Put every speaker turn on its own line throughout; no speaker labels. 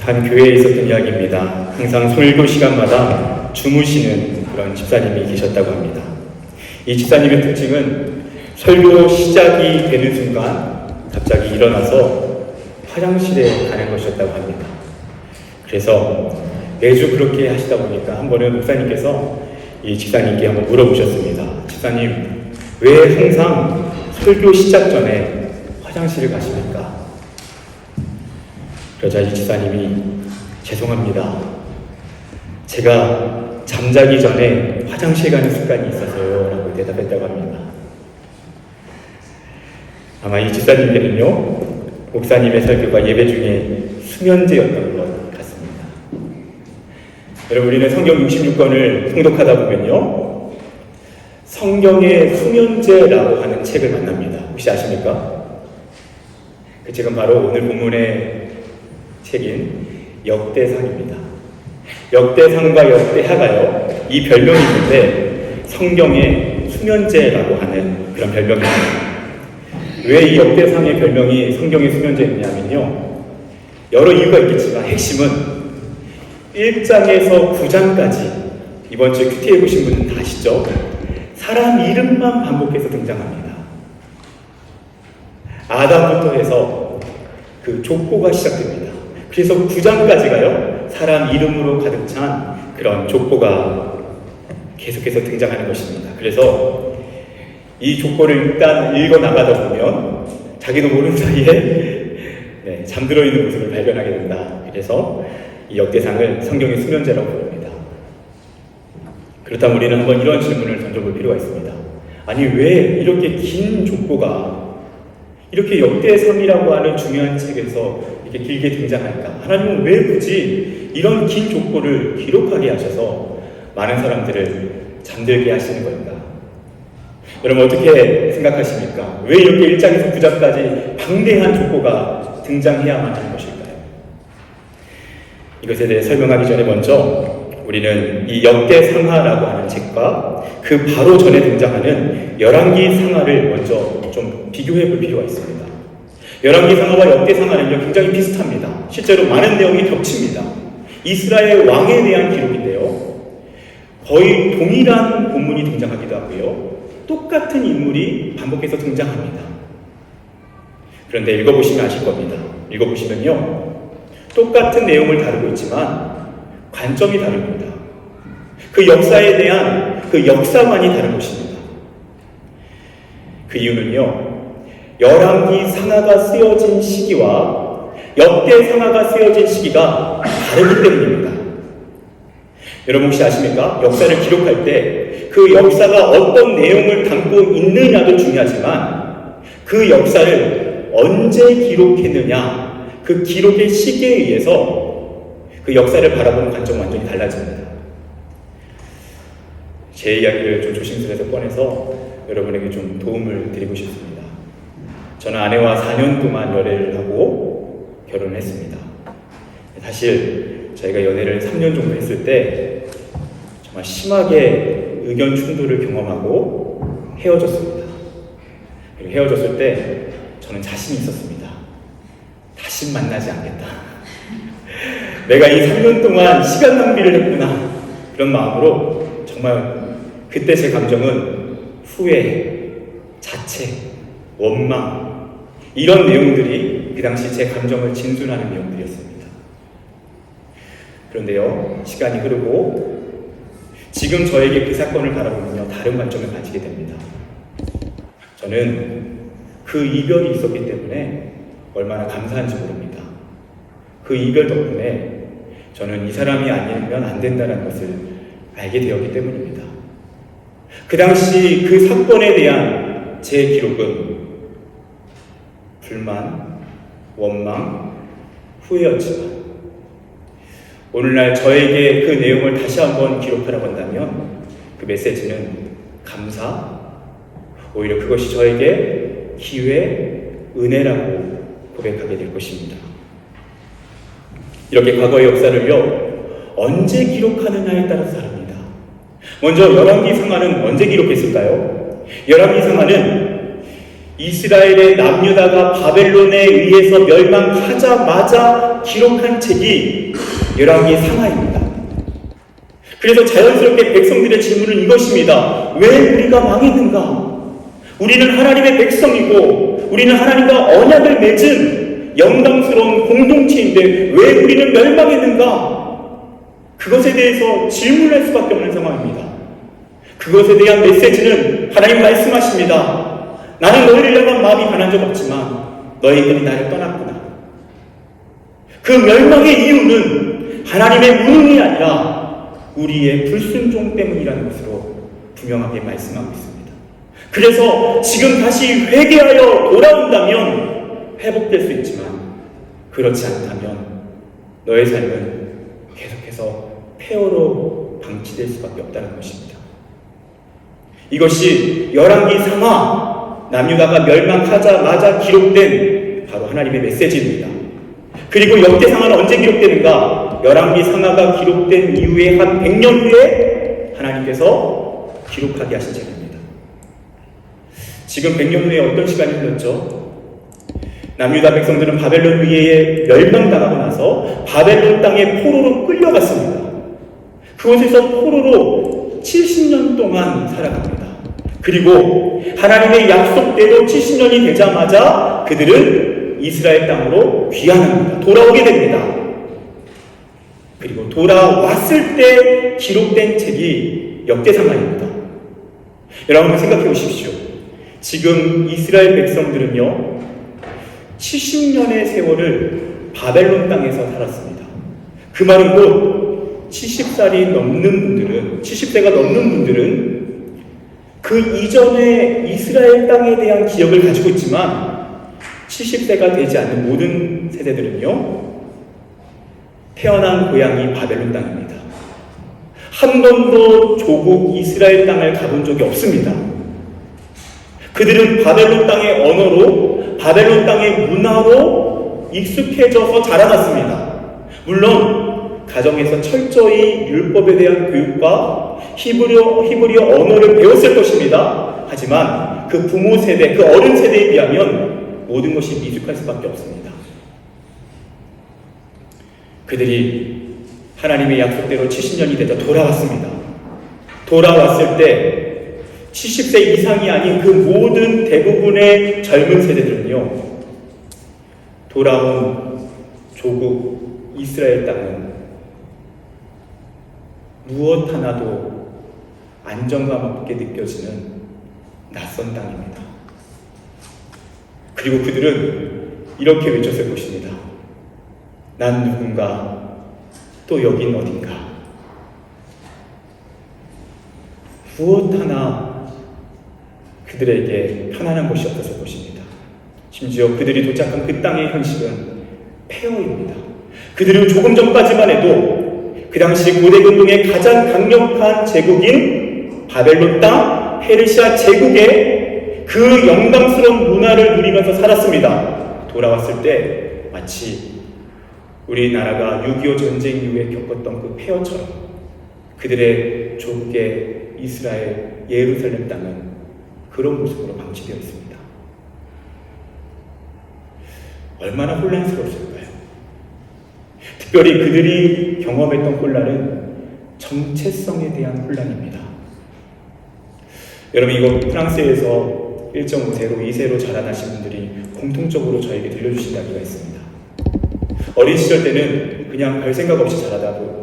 한 교회에 있었던 이야기입니다. 항상 설교 시간마다 주무시는 그런 집사님이 계셨다고 합니다. 이 집사님의 특징은 설교 시작이 되는 순간 갑자기 일어나서 화장실에 가는 것이었다고 합니다. 그래서 매주 그렇게 하시다 보니까 한 번은 목사님께서 이 집사님께 한번 물어보셨습니다. 집사님, 왜 항상 설교 시작 전에 화장실을 가십니까? 그러자 이 집사님이 죄송합니다. 제가 잠자기 전에 화장실 가는 습관이 있어서요 라고 대답했다고 합니다. 아마 이 집사님께는요 목사님의 설교가 예배 중에 수면제였던 것 같습니다. 여러분, 우리는 성경 66권을 통독하다 보면요 성경의 수면제라고 하는 책을 만납니다. 혹시 아십니까? 그 책은 바로 오늘 본문의 책인 역대상입니다. 역대상과 역대하가요 이 별명이 있는데 성경의 수면제라고 하는 그런 별명입니다. 왜 이 역대상의 별명이 성경의 수면제냐면요 여러 이유가 있겠지만 핵심은 1장에서 9장까지 이번 주에 큐티해 보신 분은 다 아시죠? 사람 이름만 반복해서 등장합니다. 아담부터 해서 그 족보가 시작됩니다. 그래서 9장까지가요 사람 이름으로 가득 찬 그런 족보가 계속해서 등장하는 것입니다. 그래서 이 족보를 일단 읽어나가다 보면 자기도 모르는 사이에 잠들어 있는 모습을 발견하게 된다. 그래서 이 역대상을 성경의 수면제라고 부릅니다. 그렇다면 우리는 한번 이런 질문을 던져볼 필요가 있습니다. 아니, 왜 이렇게 긴 족보가 이렇게 역대상이라고 하는 중요한 책에서 이렇게 길게 등장할까? 하나님은 왜 굳이 이런 긴 족보를 기록하게 하셔서 많은 사람들을 잠들게 하시는 걸까? 여러분, 어떻게 생각하십니까? 왜 이렇게 1장에서 9장까지 방대한 족보가 등장해야만 하는 것일까요? 이것에 대해 설명하기 전에 먼저 우리는 이 역대상하라고 하는 책과 그 바로 전에 등장하는 열왕기상하를 먼저 좀 비교해 볼 필요가 있습니다. 열왕기상하와 역대상하는요 굉장히 비슷합니다. 실제로 많은 내용이 겹칩니다. 이스라엘 왕에 대한 기록인데요 거의 동일한 본문이 등장하기도 하고요 똑같은 인물이 반복해서 등장합니다. 그런데 읽어보시면 아실 겁니다. 읽어보시면요 똑같은 내용을 다루고 있지만 관점이 다릅니다. 그 역사에 대한 그 역사만이 다른 것입니다. 그 이유는요 열왕기 상하가 쓰여진 시기와 역대 상하가 쓰여진 시기가 다르기 때문입니다. 여러분 혹시 아십니까? 역사를 기록할 때 그 역사가 어떤 내용을 담고 있느냐도 중요하지만 그 역사를 언제 기록했느냐 그 기록의 시기에 의해서 그 역사를 바라보는 관점이 완전히 달라집니다. 제 이야기를 좀 조심스레서 꺼내서 여러분에게 좀 도움을 드리고 싶습니다. 저는 아내와 4년 동안 연애를 하고 결혼을 했습니다. 사실 저희가 연애를 3년 정도 했을 때 정말 심하게 의견 충돌을 경험하고 헤어졌습니다. 그리고 헤어졌을 때 저는 자신이 있었습니다. 다시 만나지 않겠다. 내가 이 3년 동안 시간 낭비를 했구나. 그런 마음으로 정말 그때 제 감정은 후회, 자책, 원망 이런 내용들이 그 당시 제 감정을 진순하는 내용들이었습니다. 그런데요 시간이 흐르고 지금 저에게 그 사건을 바라보면요 다른 관점을 가지게 됩니다. 저는 그 이별이 있었기 때문에 얼마나 감사한지 모릅니다. 그 이별 덕분에 저는 이 사람이 아니면 안 된다는 것을 알게 되었기 때문입니다. 그 당시 그 사건에 대한 제 기록은 불만, 원망, 후회였지만 오늘날 저에게 그 내용을 다시 한번 기록하라고 한다면 그 메시지는 감사, 오히려 그것이 저에게 기회, 은혜라고 고백하게 될 것입니다. 이렇게 과거의 역사를요 언제 기록하느냐에 따라서 다릅니다. 먼저 열왕기상하는 언제 기록했을까요? 열왕기상하는 이스라엘의 남유다가 바벨론에 의해서 멸망하자마자 기록한 책이 열왕기 상하입니다. 그래서 자연스럽게 백성들의 질문은 이것입니다. 왜 우리가 망했는가? 우리는 하나님의 백성이고 우리는 하나님과 언약을 맺은 영광스러운 공동체인데 왜 우리는 멸망했는가? 그것에 대해서 질문할 수밖에 없는 상황입니다. 그것에 대한 메시지는 하나님 말씀하십니다. 나는 너희를 향한 마음이 변한 적 없지만 너희들이 나를 떠났구나. 그 멸망의 이유는 하나님의 무능이 아니라 우리의 불순종 때문이라는 것으로 분명하게 말씀하고 있습니다. 그래서 지금 다시 회개하여 돌아온다면 회복될 수 있지만 그렇지 않다면 너의 삶은 계속해서 폐허로 방치될 수밖에 없다는 것입니다. 이것이 열왕기 상하 남유다가 멸망하자마자 기록된 바로 하나님의 메시지입니다. 그리고 역대상하는 언제 기록되는가? 열왕기 상하가 기록된 이후에 한 100년 후에 하나님께서 기록하게 하신 책입니다. 지금 100년 후에 어떤 시간이 흘렀죠? 남유다 백성들은 바벨론 위에 멸망당하고 나서 바벨론 땅에 포로로 끌려갔습니다. 그곳에서 포로로 70년 동안 살아갑니다. 그리고 하나님의 약속대로 70년이 되자마자 그들은 이스라엘 땅으로 귀환합니다. 돌아오게 됩니다. 그리고 돌아왔을 때 기록된 책이 역대상하입니다. 여러분 생각해 보십시오. 지금 이스라엘 백성들은요 70년의 세월을 바벨론 땅에서 살았습니다. 그 말은 곧 70살이 넘는 분들은 70세가 넘는 분들은 그 이전에 이스라엘 땅에 대한 기억을 가지고 있지만 70세가 되지 않는 모든 세대들은요 태어난 고향이 바벨론 땅입니다. 한 번도 조국 이스라엘 땅을 가본 적이 없습니다. 그들은 바벨론 땅의 언어로 바벨론 땅의 문화로 익숙해져서 자라났습니다. 물론 가정에서 철저히 율법에 대한 교육과 히브리어 언어를 배웠을 것입니다. 하지만 그 부모 세대, 그 어른 세대에 비하면 모든 것이 미숙할 수밖에 없습니다. 그들이 하나님의 약속대로 70년이 되자 돌아왔습니다. 돌아왔을 때 70세 이상이 아닌 그 모든 대부분의 젊은 세대들은요 돌아온 조국 이스라엘 땅은 무엇 하나도 안정감 없게 느껴지는 낯선 땅입니다. 그리고 그들은 이렇게 외쳤을 것입니다. 난 누군가, 또 여긴 어딘가. 무엇 하나 그들에게 편안한 곳이 없었을 것입니다. 심지어 그들이 도착한 그 땅의 현실은 폐허입니다. 그들은 조금 전까지만 해도 그 당시 고대 근동의 가장 강력한 제국인 바벨론 땅, 페르시아 제국의 그 영광스러운 문화를 누리면서 살았습니다. 돌아왔을 때 마치 우리나라가 6.25 전쟁 이후에 겪었던 그 폐허처럼 그들의 조국의 이스라엘 예루살렘 땅은 그런 모습으로 방치되어 있습니다. 얼마나 혼란스러웠을까요? 특별히 그들이 경험했던 혼란은 정체성에 대한 혼란입니다. 여러분 이거 프랑스에서 1.5세로 2세로 자라나신 분들이 공통적으로 저에게 들려주신 이야기가 있습니다. 어린 시절 때는 그냥 별 생각 없이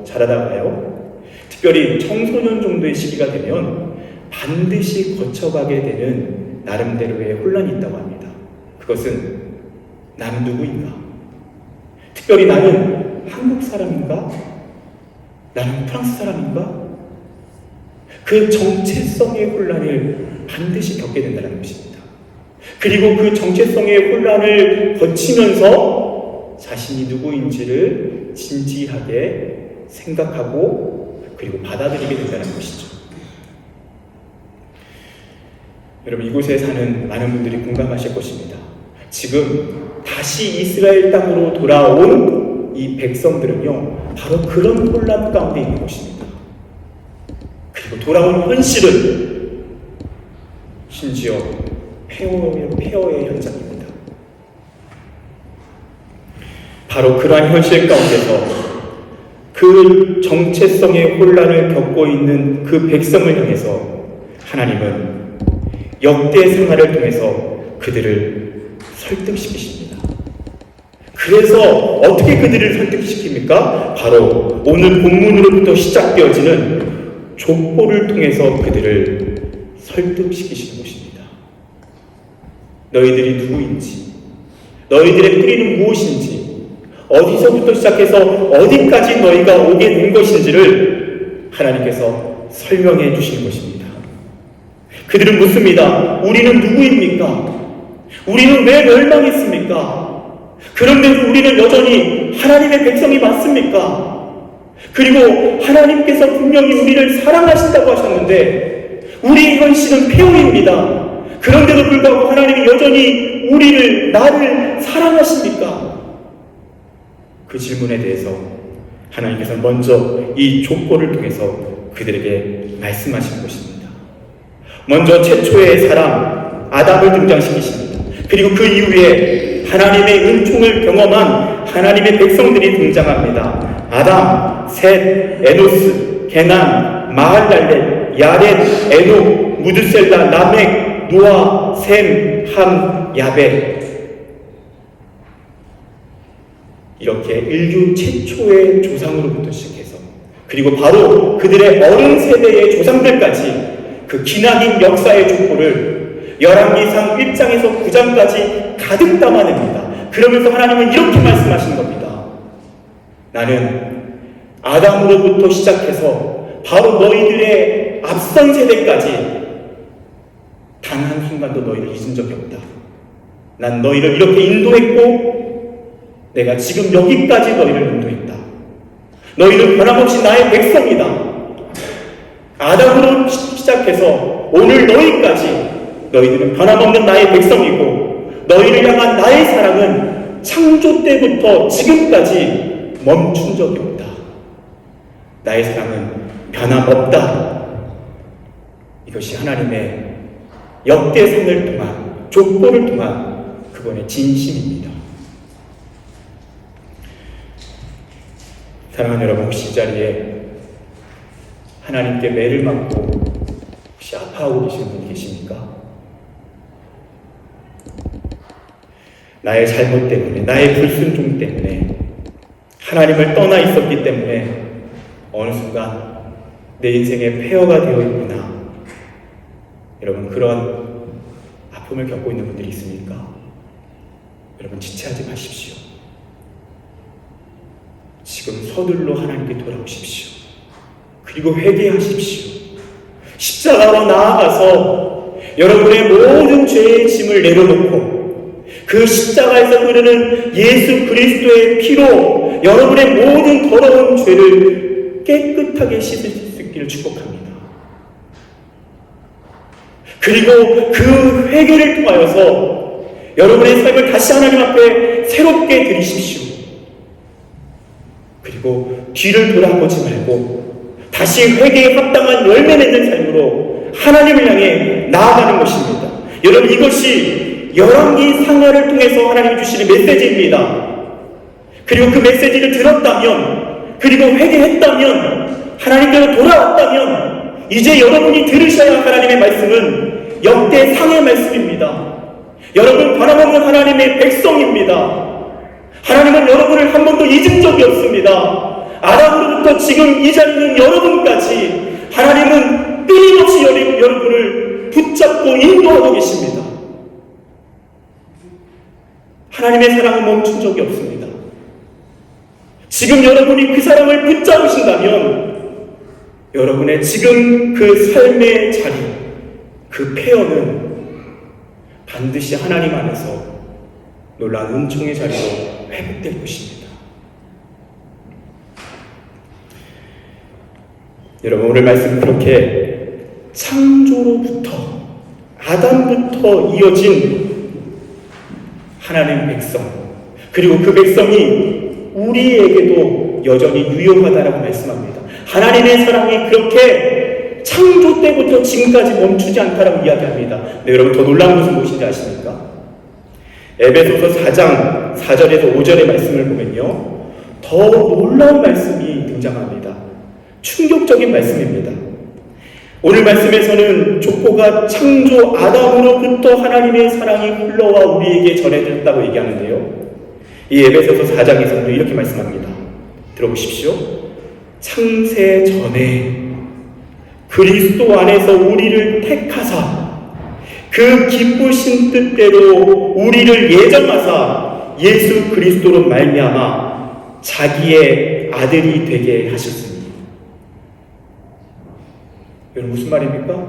자라다가요 특별히 청소년 정도의 시기가 되면 반드시 거쳐가게 되는 나름대로의 혼란이 있다고 합니다. 그것은 나는 누구인가? 특별히 나는 한국 사람인가? 나는 프랑스 사람인가? 그 정체성의 혼란을 반드시 겪게 된다는 것입니다. 그리고 그 정체성의 혼란을 거치면서 자신이 누구인지를 진지하게 생각하고 그리고 받아들이게 된다는 것이죠. 여러분 이곳에 사는 많은 분들이 공감하실 것입니다. 지금 다시 이스라엘 땅으로 돌아온 이 백성들은요 바로 그런 혼란 가운데 있는 것입니다. 그리고 돌아온 현실은 심지어 폐허의 현장입니다. 바로 그러한 현실 가운데서 그 정체성의 혼란을 겪고 있는 그 백성을 향해서 하나님은 역대 생활을 통해서 그들을 설득시키십니다. 그래서 어떻게 그들을 설득시킵니까? 바로 오늘 본문으로부터 시작되어지는 족보를 통해서 그들을 설득시키시는 것입니다. 너희들이 누구인지, 너희들의 뿌리는 무엇인지, 어디서부터 시작해서 어디까지 너희가 오게 된 것인지를 하나님께서 설명해 주시는 것입니다. 그들은 묻습니다. 우리는 누구입니까? 우리는 왜 멸망했습니까? 그런데도 우리는 여전히 하나님의 백성이 맞습니까? 그리고 하나님께서 분명히 우리를 사랑하신다고 하셨는데 우리의 현실은 폐허입니다. 그런데도 불구하고 하나님이 여전히 나를 사랑하십니까? 그 질문에 대해서 하나님께서 먼저 이 족보를 통해서 그들에게 말씀하신 것입니다. 먼저 최초의 사람 아담을 등장시키십니다. 그리고 그 이후에 하나님의 은총을 경험한 하나님의 백성들이 등장합니다. 아담, 셋, 에노스, 게남, 마할랄렛, 야렛, 에녹, 무드셀라, 라멕, 노아, 셈, 함, 야벳. 이렇게 인류 최초의 조상으로부터 시작해서 그리고 바로 그들의 어른 세대의 조상들까지 그 기나긴 역사의 족보를 열왕기상 1장에서 9장까지 가득 담아냅니다. 그러면서 하나님은 이렇게 말씀하신 겁니다. 나는 아담으로부터 시작해서 바로 너희들의 앞선 세대까지 단 한순간도 너희를 잊은 적이 없다. 난 너희를 이렇게 인도했고 내가 지금 여기까지 너희를 인도했다. 너희는 변함없이 나의 백성이다. 아담으로 시작해서 오늘 너희까지 너희들은 변함없는 나의 백성이고 너희를 향한 나의 사랑은 창조 때부터 지금까지 멈춘 적이 없다. 나의 사랑은 변함없다. 이것이 하나님의 역대상을 통한 족보를 통한 그분의 진심입니다. 사랑하는 여러분, 혹시 이 자리에 하나님께 매를 맞고 혹시 아파하고 계시는 분이 계십니까? 나의 잘못 때문에, 나의 불순종 때문에, 하나님을 떠나 있었기 때문에 어느 순간 내 인생에 폐허가 되어 있구나. 여러분, 그런 아픔을 겪고 있는 분들이 있습니까? 여러분, 지체하지 마십시오. 지금 서둘러 하나님께 돌아오십시오. 그리고 회개하십시오. 십자가로 나아가서 여러분의 모든 죄의 짐을 내려놓고 그 십자가에서 흐르는 예수 그리스도의 피로 여러분의 모든 더러운 죄를 깨끗하게 씻을 수 있기를 축복합니다. 그리고 그 회개를 통하여서 여러분의 삶을 다시 하나님 앞에 새롭게 드리십시오. 그리고 뒤를 돌아보지 말고 다시 회개에 합당한 열매 맺는 삶으로 하나님을 향해 나아가는 것입니다. 여러분, 이것이 열왕기 상하를 통해서 하나님이 주시는 메시지입니다. 그리고 그 메시지를 들었다면, 그리고 회개했다면, 하나님께로 돌아왔다면 이제 여러분이 들으셔야 할 하나님의 말씀은 역대 상의 말씀입니다. 여러분, 변함없는 하나님의 백성입니다. 하나님은 여러분을 한 번도 잊은 적이 없습니다. 아담으로부터 지금 이 자리에 있는 여러분까지 하나님은 끊임없이 여러분을 붙잡고 인도하고 계십니다. 하나님의 사랑은 멈춘 적이 없습니다. 지금 여러분이 그 사랑을 붙잡으신다면 여러분의 지금 그 삶의 자리, 그 폐허는 반드시 하나님 안에서 놀라운 은총의 자리로 회복될 것입니다. 여러분, 오늘 말씀 그렇게 창조로부터 아담부터 이어진 하나님의 백성, 그리고 그 백성이 우리에게도 여전히 유효하다라고 말씀합니다. 하나님의 사랑이 그렇게 창조 때부터 지금까지 멈추지 않다라고 이야기합니다. 네, 여러분, 더 놀라운 것은 무엇인지 아십니까? 에베소서 4장 4절에서 5절의 말씀을 보면요, 더 놀라운 말씀이 등장합니다. 충격적인 말씀입니다. 오늘 말씀에서는 족보가 창조 아담으로부터 하나님의 사랑이 흘러와 우리에게 전해졌다고 얘기하는데요, 이 에베소서 4장에서는 이렇게 말씀합니다. 들어보십시오. 창세 전에 그리스도 안에서 우리를 택하사 그 기쁘신 뜻대로 우리를 예정하사 예수 그리스도로 말미암아 자기의 아들이 되게 하셨습니다. 여러분, 무슨 말입니까?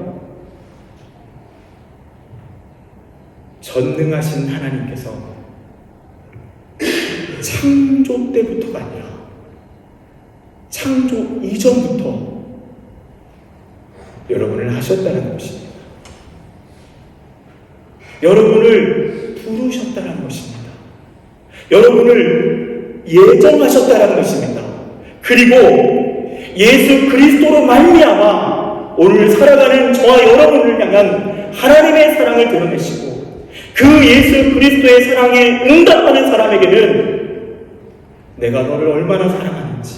전능하신 하나님께서 창조 때부터가 아니라 창조 이전부터 여러분을 하셨다는 것입니다. 여러분을 부르셨다는 것입니다. 여러분을 예정하셨다는 것입니다. 그리고 예수 그리스도로 말미암아 오늘 살아가는 저와 여러분을 향한 하나님의 사랑을 드러내시고 그 예수 그리스도의 사랑에 응답하는 사람에게는 내가 너를 얼마나 사랑하는지,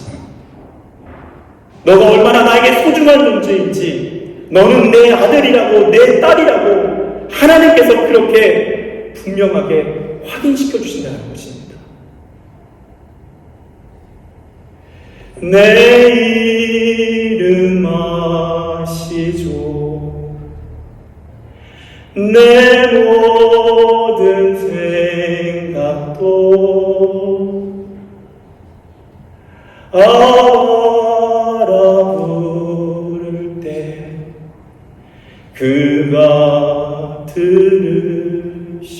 너가 얼마나 나에게 소중한 존재인지, 너는 내 아들이라고 내 딸이라고 하나님께서 그렇게 분명하게 확인시켜 주신다는 것입니다. 내 이름 아시죠? 내 모든 생각도 알아부를 때 그가 들으시죠.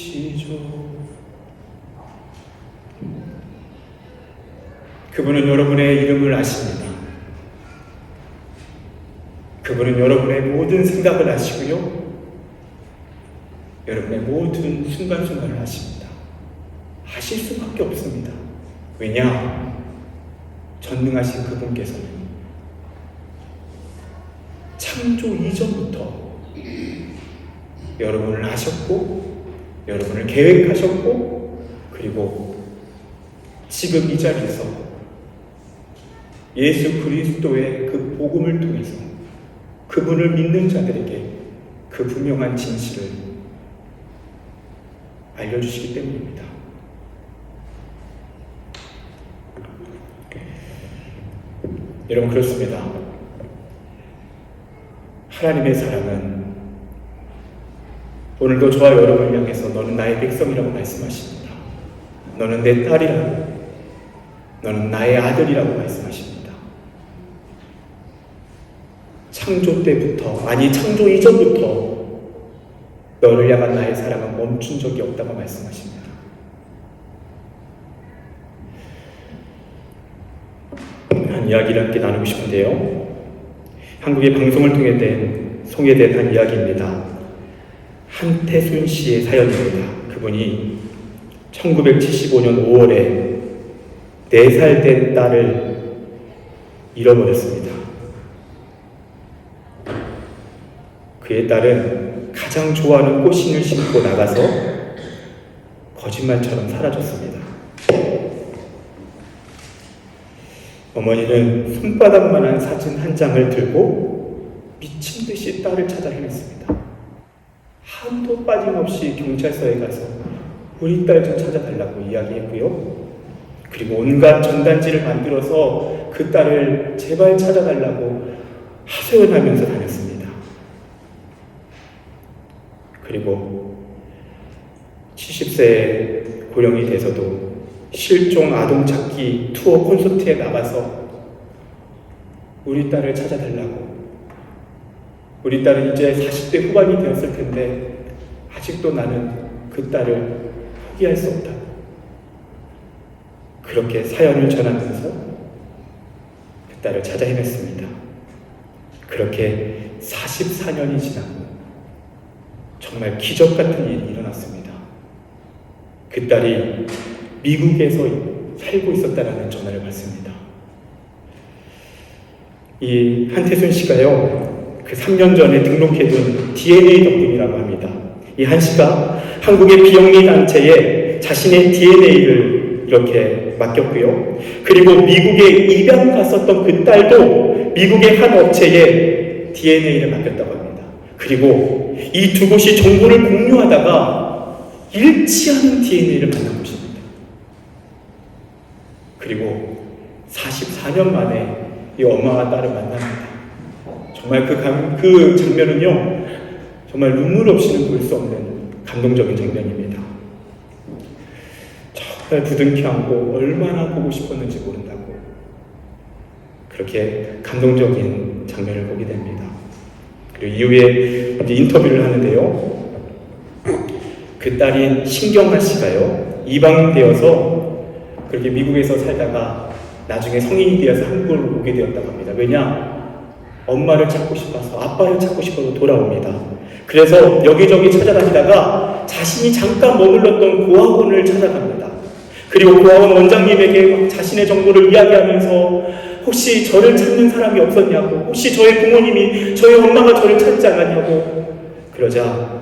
그분은 여러분의 이름을 아십니다. 그분은 여러분의 모든 생각을 아시고요, 여러분의 모든 순간순간을 아십니다. 하실 수밖에 없습니다. 왜냐? 전능하신 그분께서는 창조 이전부터 여러분을 아셨고, 여러분을 계획하셨고, 그리고 지금 이 자리에서 예수 그리스도의 그 복음을 통해서 그분을 믿는 자들에게 그 분명한 진실을 알려주시기 때문입니다. 여러분, 그렇습니다. 하나님의 사랑은 오늘도 저와 여러분을 향해서 너는 나의 백성이라고 말씀하십니다. 너는 내 딸이라고, 너는 나의 아들이라고 말씀하십니다. 창조 때부터, 아니 창조 이전부터 너를 향한 나의 사랑은 멈춘 적이 없다고 말씀하십니다. 한 이야기를 함께 나누고 싶은데요, 한국의 방송을 통해 송해된 한 이야기입니다. 한태순 씨의 사연입니다. 그분이 1975년 5월에 4살 된 딸을 잃어버렸습니다. 그의 딸은 가장 좋아하는 꽃신을 신고 나가서 거짓말처럼 사라졌습니다. 어머니는 손바닥만한 사진 한 장을 들고 미친 듯이 딸을 찾아 헤맸습니다. 하루도 빠짐없이 경찰서에 가서 우리 딸 좀 찾아달라고 이야기했고요, 그리고 온갖 전단지를 만들어서 그 딸을 제발 찾아달라고 하소연하면서 다녔습니다. 그리고 70세에 고령이 돼서도 실종 아동 찾기 투어 콘서트에 나가서 우리 딸을 찾아달라고, 우리 딸은 이제 40대 후반이 되었을 텐데 아직도 나는 그 딸을 포기할 수 없다고, 그렇게 사연을 전하면서 그 딸을 찾아 헤맸습니다. 그렇게 44년이 지나고 정말 기적 같은 일이 일어났습니다. 그 딸이 미국에서 살고 있었다는 전화를 받습니다. 이 한태순 씨가요, 그 3년 전에 등록해둔 DNA 덕분이라고 합니다. 이 한 씨가 한국의 비영리 단체에 자신의 DNA를 이렇게 맡겼고요. 그리고 미국에 입양 갔었던 그 딸도 미국의 한 업체에 DNA를 맡겼다고 합니다. 그리고 이 두 곳이 정보를 공유하다가 일치하는 DNA를 만난 것입니다. 그리고 44년 만에 이 엄마와 딸을 만납니다. 정말 그 장면은요, 정말 눈물 없이는 볼 수 없는 감동적인 장면입니다. 정말 부둥켜 안고 얼마나 보고 싶었는지 모른다고 그렇게 감동적인 장면을 보게 됩니다. 그리고 이후에 이제 인터뷰를 하는데요, 그 딸인 신경아 씨가요, 이방되어서 그렇게 미국에서 살다가 나중에 성인이 되어서 한국으로 오게 되었다고 합니다. 왜냐? 엄마를 찾고 싶어서, 아빠를 찾고 싶어서 돌아옵니다. 그래서 여기저기 찾아다니다가 자신이 잠깐 머물렀던 고아원을 찾아갑니다. 그리고 고아원 원장님에게 자신의 정보를 이야기하면서 혹시 저를 찾는 사람이 없었냐고, 혹시 저의 부모님이, 저의 엄마가 저를 찾지 않았냐고. 그러자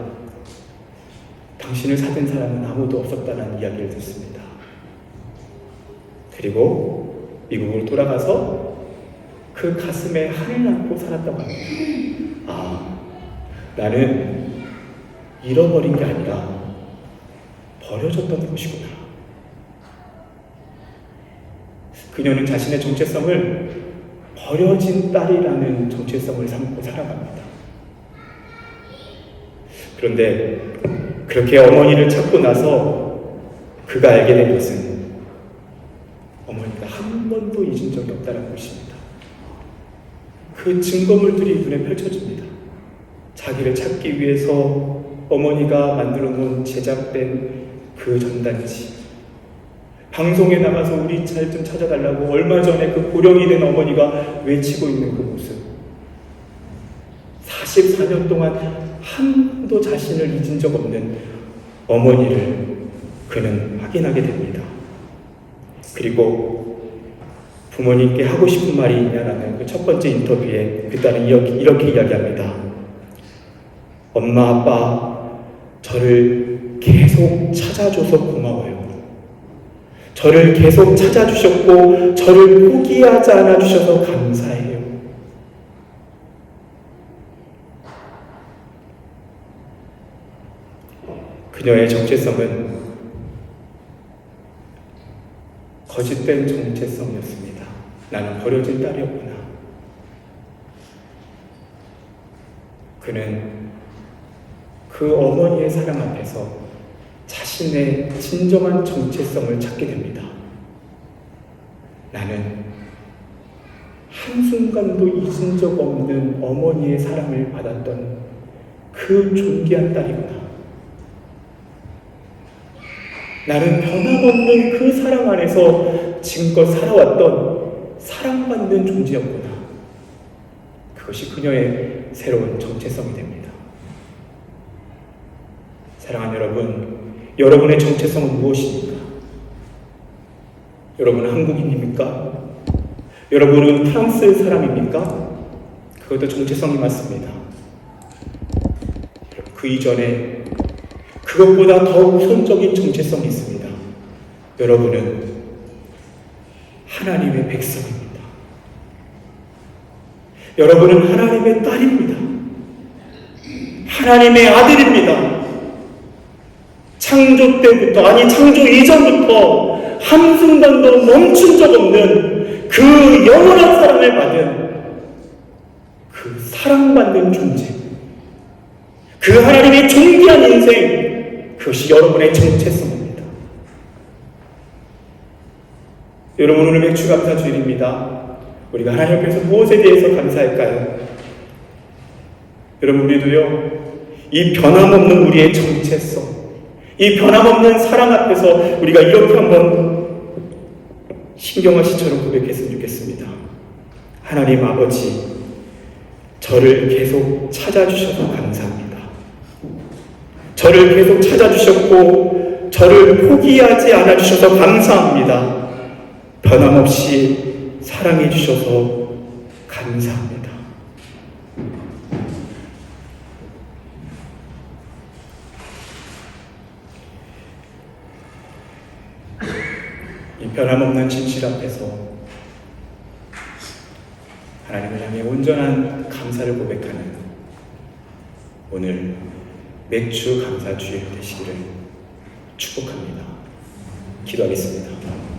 당신을 찾은 사람은 아무도 없었다는 이야기를 듣습니다. 그리고 미국으로 돌아가서 그 가슴에 한을 안고 살았다고 합니다. 아, 나는 잃어버린 게 아니라 버려졌던 것이구나. 그녀는 자신의 정체성을 버려진 딸이라는 정체성을 삼고 살아갑니다. 그런데 그렇게 어머니를 찾고 나서 그가 알게 된 것은 어머니가 한 번도 잊은 적이 없다는 것입니다. 그 증거물들이 눈에 펼쳐집니다. 자기를 찾기 위해서 어머니가 만들어 놓은 제작된 그 전단지, 방송에 나가서 우리 잘 좀 찾아달라고 얼마 전에 그 고령이 된 어머니가 외치고 있는 그 모습, 44년 동안 한 번도 자신을 잊은 적 없는 어머니를 그는 확인하게 됩니다. 그리고 부모님께 하고 싶은 말이 있냐라는 그 첫 번째 인터뷰에 그 딸은 이렇게 이야기합니다. 엄마, 아빠, 저를 계속 찾아줘서 고마워요. 저를 계속 찾아주셨고 저를 포기하지 않아주셔서 감사해요. 그녀의 정체성은 거짓된 정체성이었습니다. 나는 버려진 딸이었구나. 그는 그 어머니의 사랑 앞에서 자신의 진정한 정체성을 찾게 됩니다. 나는 한순간도 잊은 적 없는 어머니의 사랑을 받았던 그 존귀한 딸이구나. 나는 변함없는 그 사랑 안에서 지금껏 살아왔던 사랑받는 존재였구나. 그것이 그녀의 새로운 정체성이 됩니다. 사랑하는 여러분, 여러분의 정체성은 무엇입니까? 여러분은 한국인입니까? 여러분은 프랑스 사람입니까? 그것도 정체성이 맞습니다. 그 이전에 그것보다 더 우선적인 정체성이 있습니다. 여러분은 하나님의 백성입니다. 여러분은 하나님의 딸입니다. 하나님의 아들입니다. 창조 때부터, 아니 창조 이전부터 한순간도 멈춘 적 없는 그 영원한 사랑을 받은 그 사랑받는 존재, 그 하나님의 존귀한 인생, 그것이 여러분의 정체성입니다. 여러분, 오늘 맥주감사 주일입니다. 우리가 하나님 앞에서 무엇에 대해서 감사할까요? 여러분, 우리도요, 이 변함없는 우리의 정체성, 이 변함없는 사랑 앞에서 우리가 이렇게 한번 신경아 씨처럼 고백했으면 좋겠습니다. 하나님 아버지, 저를 계속 찾아주셔서 감사합니다. 저를 계속 찾아주셨고 저를 포기하지 않아주셔서 감사합니다. 변함없이 사랑해 주셔서 감사합니다. 이 변함없는 진실 앞에서 하나님을 향해 온전한 감사를 고백하는 오늘 맥주 감사 주일 되시기를 축복합니다. 기도하겠습니다.